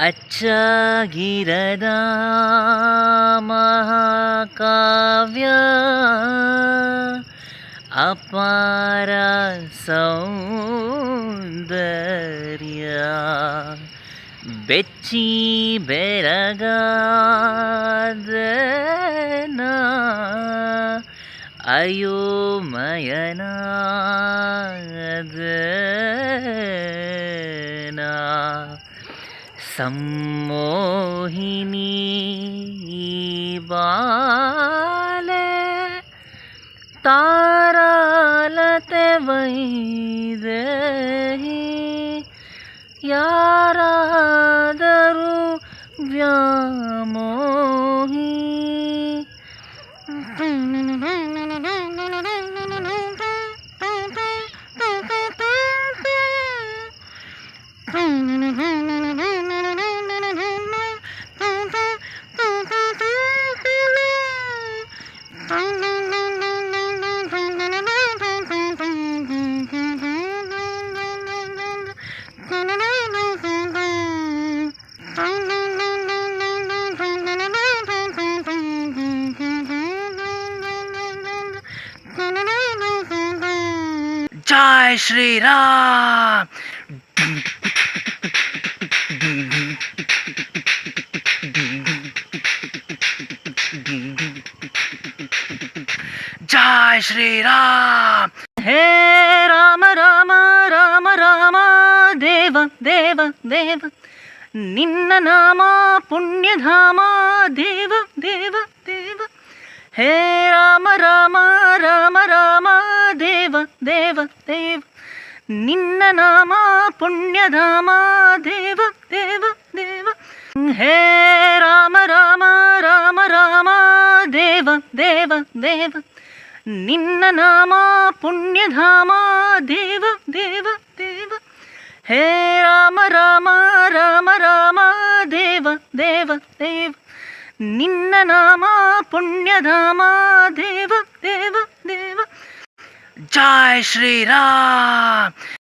ಅಚ್ಚಾಗಿರದ ಮಹಾಕಾವ್ಯ ಅಪಾರ ಸೌಂದರ್ಯ ಬೆಚ್ಚಿ ಬೆರಗಾದನ ಅಯೋಮಯನಾದನ सम्मोहिनी बाले तारालते वैदेही यारादरू व्यामोही जय श्री राम। जय श्री राम। हे राम राम राम राम देव देव देव निन्न नाम पुण्यधाम देव देव देव हे राम राम राम राम देव देव देव निन्न नाम पुण्यधाम देव देव देव हे राम राम राम राम देव देव देव निन्न नाम पुण्यधाम देव देव देव हे राम राम राम राम देव देव देव निन्न नाम पुण्यधाम देव देव देव जय श्री राम।